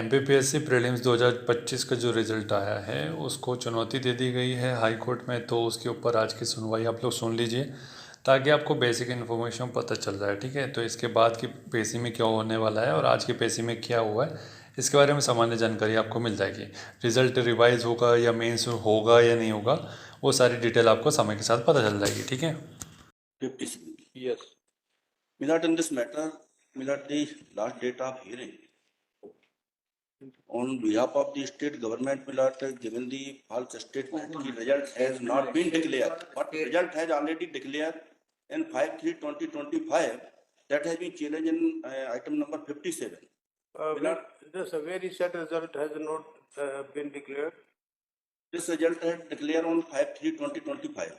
MPPSC prelims 2025 का जो result आया है उसको चुनौती दे दी गई है हाई कोर्ट में। तो उसके ऊपर आज की सुनवाई आप लोग सुन लीजिए ताकि आपको बेसिक इन्फॉर्मेशन पता चल जाए, ठीक है। तो इसके बाद की पेशी में क्या होने वाला है और आज की पेशी में क्या हुआ है इसके बारे में सामान्य जानकारी आपको मिल जाएगी। रिज़ल्ट रिवाइज होगा या मेंस होगा या नहीं होगा, वो सारी डिटेल आपको समय के साथ पता चल जाएगी, ठीक है। 57. Yes. Milord, in this matter, Milord, the last date of hearing on behalf of the state government, Milord, given the false statement, the result has not been declared, but result has already declared in 5/3/2025. That has been challenged in item number 57. Milord, Where he said result has not been declared. this result has declared on 5/3/2025.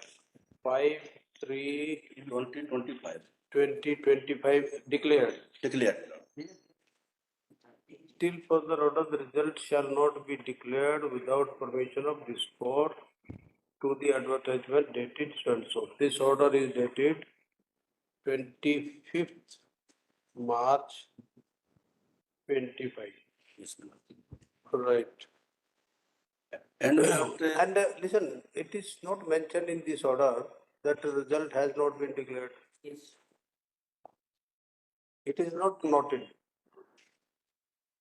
5/3/2025 2025 declared. declared. Till further order, the result shall not be declared without permission of this court to the advertisement dated so and so. This order is dated 25th March 25. Yes, Milord. Right. And Listen, it is not mentioned in this order that the result has not been declared. yes. It is not noted.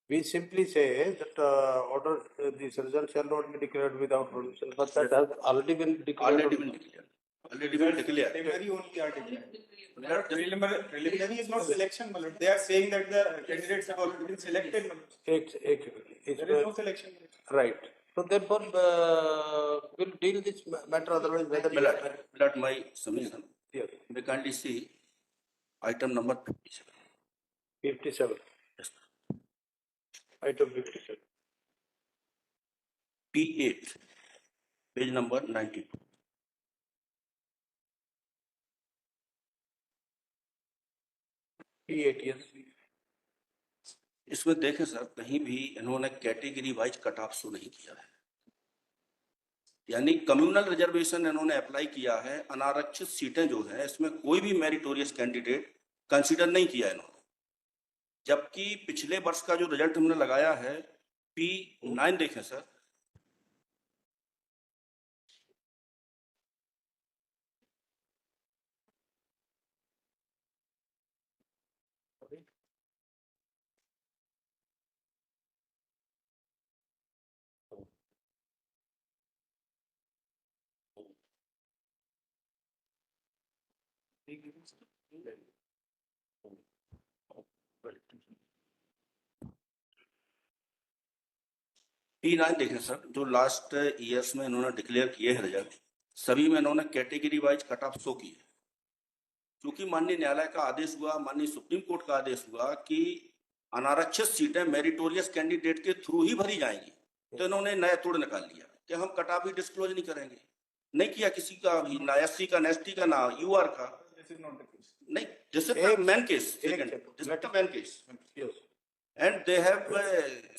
We simply say that order this result shall not be declared without permission, but that has already been declared. Already been declared. Already been declared. Preliminary only are declared. Preliminary is not selection, Malad. They are saying that the candidates have already been selected, Malad. There is no selection. Right. So therefore, we'll deal this matter otherwise. Whether Milord, my submission. Yes. We kindly see item number 57. 57. Yes. Item 57. P8, page number 92. P8, yes. इसमें देखें sir, कहीं भी इन्होंने category wise cut off show नहीं किया है, यानी communal reservation इन्होंने अप्लाई किया है। अनारक्षित सीटें जो है इसमें कोई भी मेरिटोरियस कैंडिडेट कंसीडर नहीं किया इन्होंने, जबकि पिछले वर्ष का जो रिजल्ट हमने लगाया है P9 देखें सर, P9 देखें सर, जो लास्ट ईयर्स में इन्होंने डिक्लेयर किए हैं रिजल्ट, सभी में इन्होंने category wise cut off show किए। क्योंकि माननीय न्यायालय का आदेश हुआ, माननीय सुप्रीम कोर्ट का आदेश हुआ कि अनारक्षित सीटें मेरिटोरियस कैंडिडेट के थ्रू ही भरी जाएंगी, तो इन्होंने नया तोड़ निकाल लिया कि हम कट ऑफ भी डिस्क्लोज नहीं करेंगे। नहीं किया किसी का भी, ना एससी का, ना एसटी का, ना यूआर का। नहीं, this is the main case, this is the main case, and they have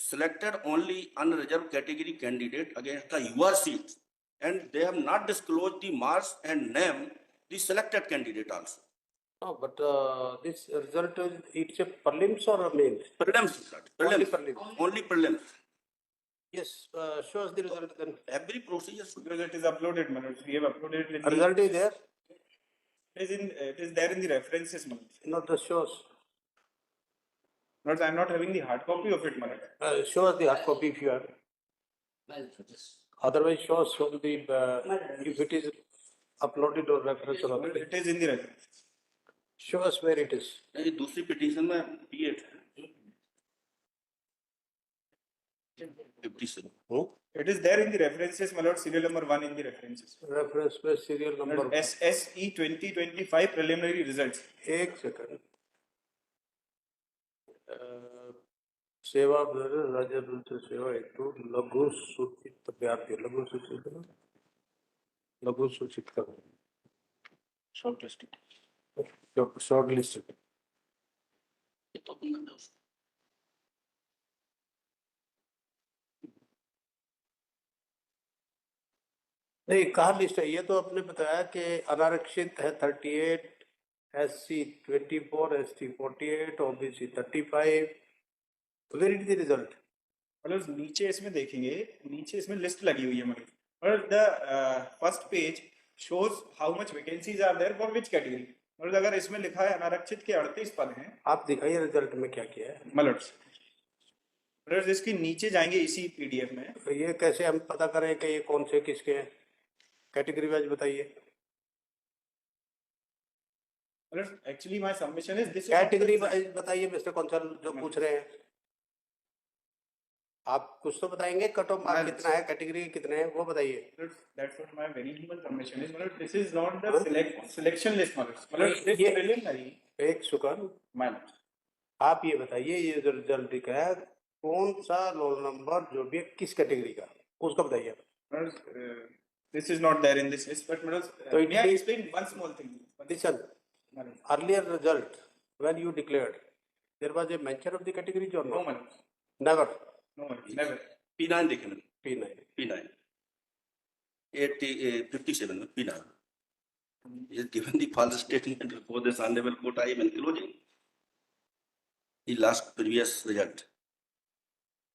selected only unreserved category candidate against the UR seats, and they have not disclosed the marks and name the selected candidate also. No, but this result it's a prelims or a mains? Prelims. Only prelims. Only prelims. Yes, show us the result then. Every procedure should be. Result is uploaded, Manoj. We have uploaded it. Result is there? It is there in the references, Manoj. Not the shows. Not, I am not having the hard copy of it, Manoj. Show us the hard copy if you have. Otherwise, show us from the if it is uploaded or reference or other. It is in the reference. Show us where it is. नहीं, दूसरी petition में P8 है 57. It is there in the references, my lord. Serial number 1 in the references. Reference में serial number. SSE 2025 preliminary results. एक second. सेवा राज्य सेवा हेतु लघु सूचित अभ्यर्थी लघु सूचित लघु सूचित करो शॉर्ट लिस्ट नहीं कहाँ लिस्ट है? ये तो आपने बताया कि अनारक्षित है 38, SC 24, ST 48, OBC 35. Where is the result? मतलब नीचे इसमें देखेंगे, नीचे इसमें लिस्ट लगी हुई है मतलब, और the first page shows how much vacancies are there for which category. मतलब अगर इसमें लिखा है अनारक्षित के 38 पद हैं, आप दिखाइए रिजल्ट में क्या किया है। मतलब इसके नीचे जाएंगे इसी पीडीएफ में। तो ये कैसे हम पता करें कि ये कौन से किसके हैं? कैटेगरी वाइज बताइए। मतलब actually my submission is this. Category wise बताइए मिस्टर कौंसल, जो पूछ रहे हैं आप कुछ तो बताएंगे। कट ऑफ मार्क कितना है, कैटेगरी कितने हैं, वो बताइए। That's what my very humble submission is. मतलब this is not the selection list मतलब this ये preliminary। एक सुकन, आप ये बताइए, ये जो रिजल्ट दिखा है कौन सा रोल नंबर जो भी है किस कैटेगरी का, उसका बताइए। This is not there in this list, but So may I explain one small thing? listen, earlier result when you declared there was a mention of the category or No, no? Manoj. Never. No, Manoj, never. P9 देखे मैंने, P9 P9 57 में P9 is given the false statement before this honorable court. I am enclosing the last previous result.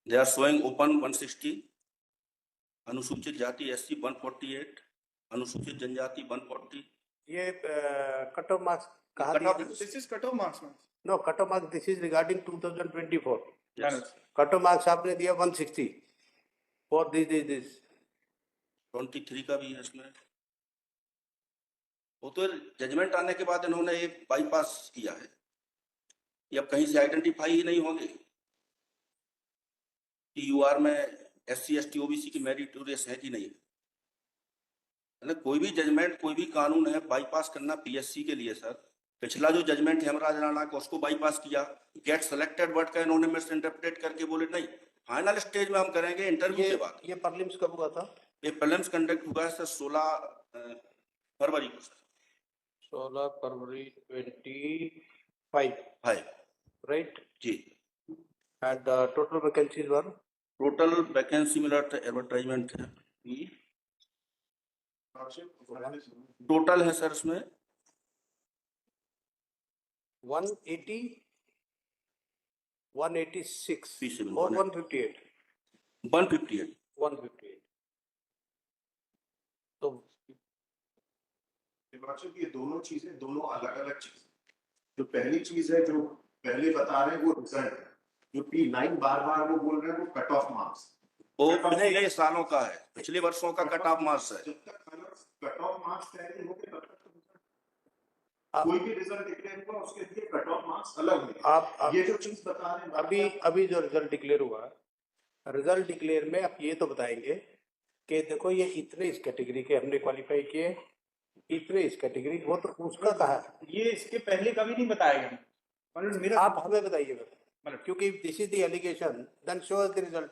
They are showing open 160, अनुसूचित जाति SC 148, अनुसूचित जनजाति 140. ये cut off marks कहाँ दिया? This is cut off marks, Manoj. No, cut off marks this is regarding 2024। Yes. Cut off marks आपने दिया 160 for this 23 का भी है इसमें। वो तो जजमेंट आने के बाद इन्होंने एक बाईपास किया है, ये अब कहीं से आइडेंटिफाई ही नहीं होंगे कि यूआर में SC ST OBC की मेरिटोरियस है कि नहीं। मतलब कोई भी जजमेंट, कोई भी कानून है, बाईपास करना PSC के लिए सर। पिछला जो जजमेंट हेमराज राणा का, उसको बाईपास किया। गेट सेलेक्टेड वर्ड का इन्होंने मिस इंटरप्रेट करके बोले नहीं, फाइनल स्टेज में हम करेंगे इंटरव्यू के बाद। ये प्रीलिम्स कब हुआ था? ये प्रीलिम्स कंडक्ट हुआ है सर 16 फरवरी को सर। 16 फरवरी 25 राइट जी। And total vacancies were? Total vacancy मिला एडवर्टाइजमेंट है, टोटल है सर इसमें 180, 186 P7, और 158 158। तो ये दोनों चीजें, दोनों अलग अलग चीजें। जो पहली चीज है, जो पहले बता रहे हैं वो रिजल्ट है। जो P9 बार बार वो बोल रहे हैं वो कट ऑफ मार्क्स, वो पिछले सालों का है, पिछले वर्षों का कट ऑफ मार्क्स है। जब तक कट ऑफ मार्क्स तय होंगे तब तक कोई भी रिजल्ट डिक्लेयर हुआ उसके लिए कट ऑफ मार्क्स अलग है। आप ये जो चीज बता रहे हैं अभी जो रिजल्ट डिक्लेयर हुआ, रिजल्ट डिक्लेयर में आप ये तो बताएंगे कि देखो ये इतने इस कैटेगरी के हमने क्वालिफाई किए, इतने इस कैटेगरी, वो तो उसका कहा है। ये इसके पहले कभी नहीं बताएगा मतलब मेरा। आप हमें बताइएगा मतलब, क्योंकि this is the allegation, then show us the result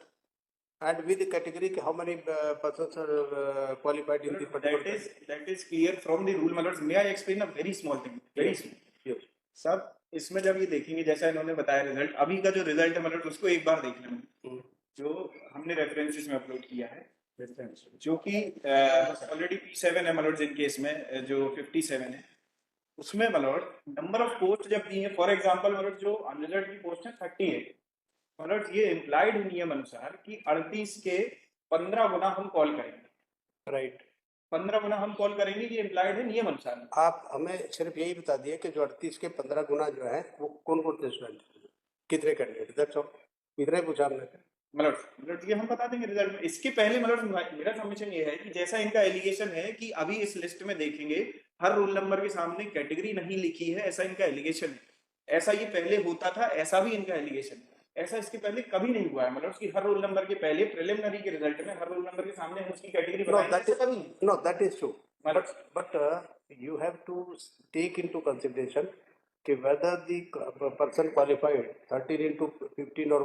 and with the category how many persons are qualified in the particular that is clear from the rule मतलब। may I explain a very small thing, very small। yes. सब इसमें जब ये देखेंगे, जैसा इन्होंने बताया result, अभी का जो रिजल्ट है मतलब उसको एक बार देख लेना, जो हमने रेफरेंसेस में अपलोड किया है, जो कि ऑलरेडी P7 है मतलब जिनके इसमें जो 57 है, उसमें मतलब नंबर ऑफ पोस्ट जब दी है, फॉर एग्जांपल मतलब जो अनरिजर्व्ड की पोस्ट है 38, मतलब ये इम्प्लाइड नियम अनुसार कि 38 के 15 गुना हम कॉल करेंगे। राइट, 15 गुना हम कॉल करेंगे, ये इम्प्लाइड है नियम अनुसार। आप हमें सिर्फ यही बता दिए कि जो 38 के 15 गुना जो है वो कौन कौन से स्टूडेंट, कितने कैंडिडेट, दैट्स ऑल, इतने पूछा हमने। मतलब ये हम बता देंगे रिजल्ट में। इसके पहले मतलब मेरा सबमिशन ये है कि जैसा इनका एलिगेशन है कि अभी इस लिस्ट में देखेंगे हर रोल नंबर के सामने कैटेगरी नहीं लिखी है, ऐसा इनका एलिगेशन है। ऐसा ये पहले होता था, ऐसा भी इनका एलिगेशन है। ऐसा इसके पहले कभी नहीं हुआ है, मतलब उसकी हर रोल नंबर के पहले प्रिलिमिनरी के रिजल्ट में हर रोल नंबर के सामने हम उसकी कैटेगरी बताएंगे। Know that is true, but you have to take into consideration कि whether the person qualified 13 into 15 or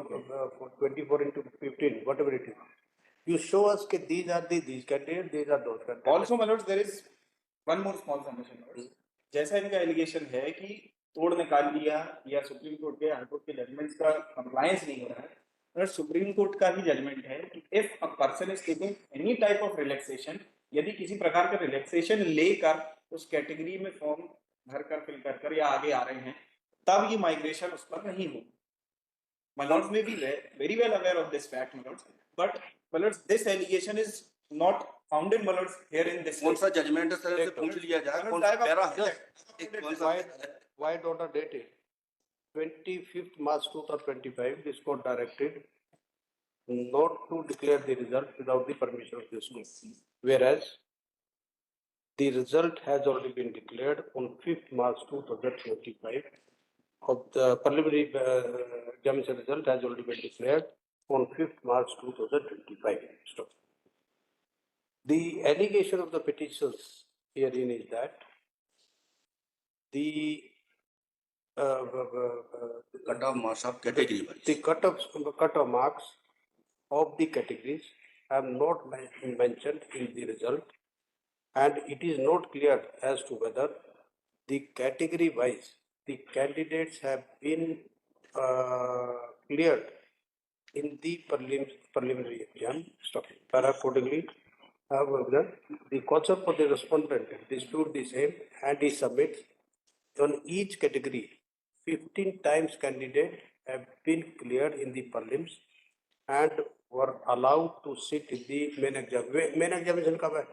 24 into 15, whatever it is, you show us कि these are these candidates, these are those candidates. Also my lords, there is one more small submission। जैसा इनका allegation है कि तोड़ निकाल दिया या supreme court के, हाई कोर्ट के जजमेंट्स का कंप्लायंस नहीं हो रहा है, और सुप्रीम कोर्ट का ही जजमेंट है कि if a person is taking any type of relaxation, यदि किसी प्रकार का रिलैक्सेशन लेकर उस कैटेगरी में फॉर्म भर कर फिल कर या आगे आ रहे हैं, तब ये माइग्रेशन उस पर नहीं होगी। My lords may be very well aware of this fact, my lords, but my lords, this allegation is not founded, my lords, here in this कौन case. सा जजमेंट है सर, से पूछ लिया जाए कौन सा पैरा है, कौन सा Why not a date? 25th March 2025, this court directed not to declare the result without the permission of this court. Whereas the result has already been declared on 5th March 2025. Of the preliminary examination result has already been declared on 5th March 2025. Stop. The allegation of the petitions herein is that the cut off marks of category wise the cut-off marks of the categories have not mentioned in the result, and it is not clear as to whether the category wise the candidates have been cleared in the preliminary exam. Accordingly, however, the counsel for the respondent dispute the same and he submits on each category 15 times candidate have been cleared in the prelims and were allowed to sit in the main exam. Main examination कब है?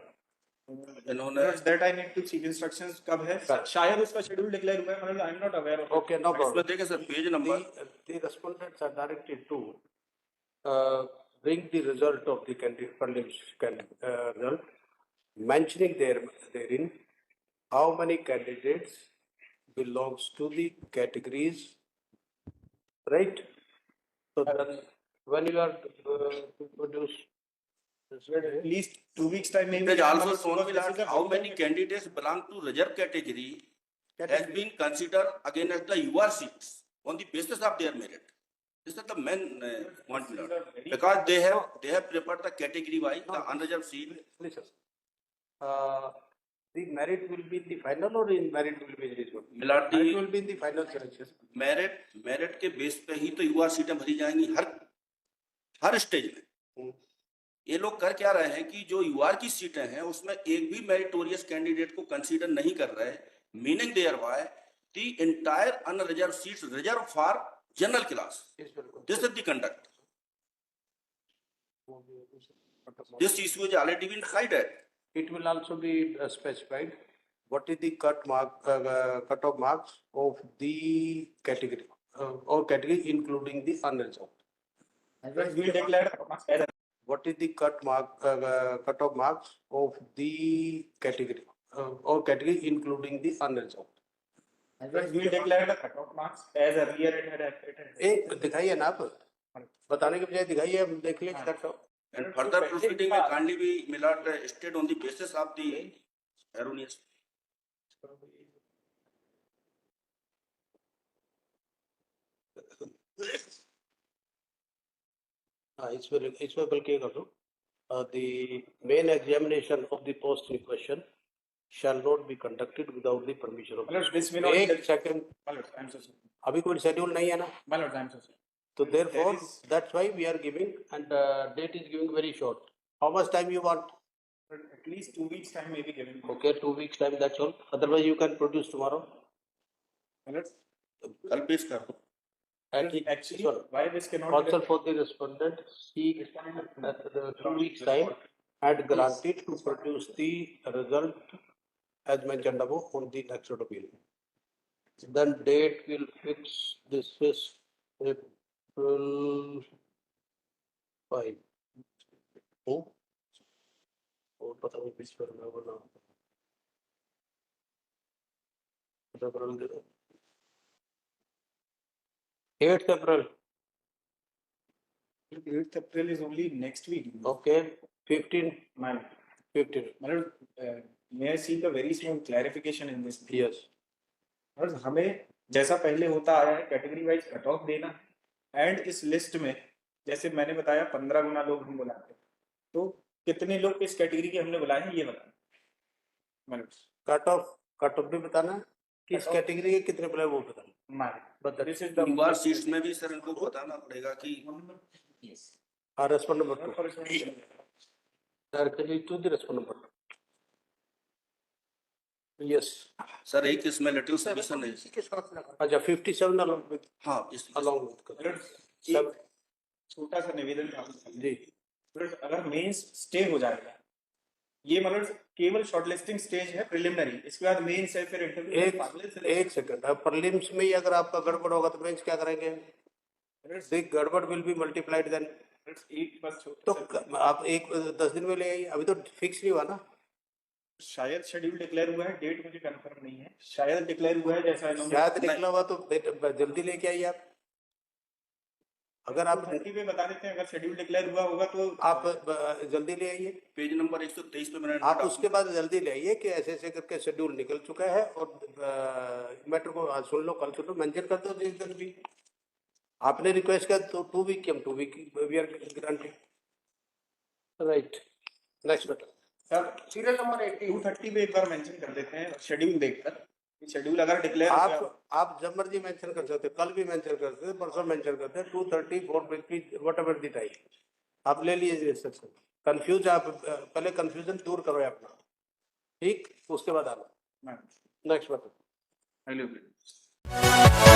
इन्होंने Lords, that I need to seek instructions कब है? शायद उसका schedule declare हुआ है, मतलब I am not aware of it. Okay, no problem. इसमें देखें sir page number The respondents are directed to bring the result of the candidate prelims result, mentioning therein how many candidates belongs to the categories, right? So then when you are to produce At least 2 weeks time maybe. It is also Because shown this that is a how very many candidates belong to reserve category has been considered against the UR seats on the basis of their merit. This is the main point, my lord. Because they have prepared the category wise, the unreserved seat. listen, the merit will be in the final or in merit will be in this one? Milord, Merit will be in the final selection. Merit के base पे ही तो युवा सीटें भरी जाएंगी हर stage में। ये लोग कर क्या रहे हैं कि जो यूआर की सीटें हैं उसमें एक भी मेरिटोरियस कैंडिडेट को कंसीडर नहीं कर रहे, meaning thereby the entire unreserve seats reserve for general class. This is the conduct. This issue is already been decided. It will also be specified what is the cut-off marks of the category or category including the unreserved. Lords, we declared as What is the cut-off marks of the category or category including the unreserved. Lords, we declared the cut-off marks as earlier it had. एक दिखाइए ना आप, बताने के बजाय दिखाइए, हम देख लेंगे cut-off. And further proceeding may kindly be Milord state on the basis of the erroneous. इसमें बल्कि कर दो, the main examination of the post in question shall not be conducted without the permission of. Lords, this may not. एक second, My lords, I am so sorry. अभी कोई schedule नहीं है ना, My lords, I am so sorry. so therefore There is- that's why we are giving, and date is giving very short. How much time you want? At least 2 weeks time may be given. Okay, 2 weeks time, that's all. Otherwise you can produce tomorrow. My lords, कल पेश कर दो। actually, Sorry. why this cannot Counsel for the respondent, seek at the 2 weeks time and granted to produce the result as mentioned above on the next appeal. Then date will fix, this is April 5. Oh, पता नहीं किस पर मैं बना, April 8th April. 8th April is only next week. Okay, 15. My lord, may I seek a very small clarification in this? Yes. और हमें जैसा पहले होता आया है कैटेगरी वाइज कट ऑफ देना एंड इस लिस्ट में जैसे मैंने बताया 15 गुना लोग हम बुलाते हैं, तो कितने लोग इस कैटेगरी के हमने बुलाए हैं ये बताना। कट ऑफ भी बताना, किस कैटेगरी के कितने प्लेयर वो बताना। But दिस इज युवा सीट्स में भी सर इनको बताना पड़ेगा कि respond number 2. Directly to the respond number 2. Yes. Sir एक इसमें लिटिल सबमिशन है। अच्छा 57 along with हाँ इस along with. सब छोटा सा निवेदन था जी अगर मेंस स्टे हो जाएगा, ये मतलब केवल शॉर्टलिस्टिंग स्टेज है प्रिलिमिनरी, इसके बाद मेंस है, फिर इंटरव्यू। एक सेकंड, अब प्रीलिम्स में ही अगर आपका गड़बड़ होगा तो मेंस क्या करेंगे? देख गड़बड़ विल बी मल्टीप्लाइड देन, तो आप एक 10 दिन में ले आइए, अभी तो फिक्स नहीं हुआ ना। शायद शेड्यूल डिक्लेयर हुआ है, डेट मुझे कंफर्म नहीं है, शायद डिक्लेयर हुआ है जैसा शायद निकला हुआ तो जल्दी लेके आइए आप। अगर आप धरती पे बता देते हैं, अगर शेड्यूल डिक्लेयर हुआ होगा तो आप जल्दी ले आइए। पेज नंबर 123 पे मैंने आप उसके बाद जल्दी ले आइए कि ऐसे ऐसे करके शेड्यूल निकल चुका है और मैटर को आज सुन लो, कल सुन लो, मेंशन कर दो जिस दिन भी आपने रिक्वेस्ट किया तो 2 वीक की हम 2 week we are granted, right. Next matter sir serial number 230 पे एक बार मेंशन कर देते हैं शेड्यूल देखकर, शेड्यूल अगर डिक्लेयर आप जब मर्जी मेंशन कर सकते, कल भी मेंशन कर सकते, परसों मेंशन करते, 230 450 व्हाटएवर द टाइम आप ले लीजिए सेक्शन। कंफ्यूज आप पहले कंफ्यूजन दूर करो अपना, ठीक, उसके बाद आना। नेक्स्ट बात। हेलो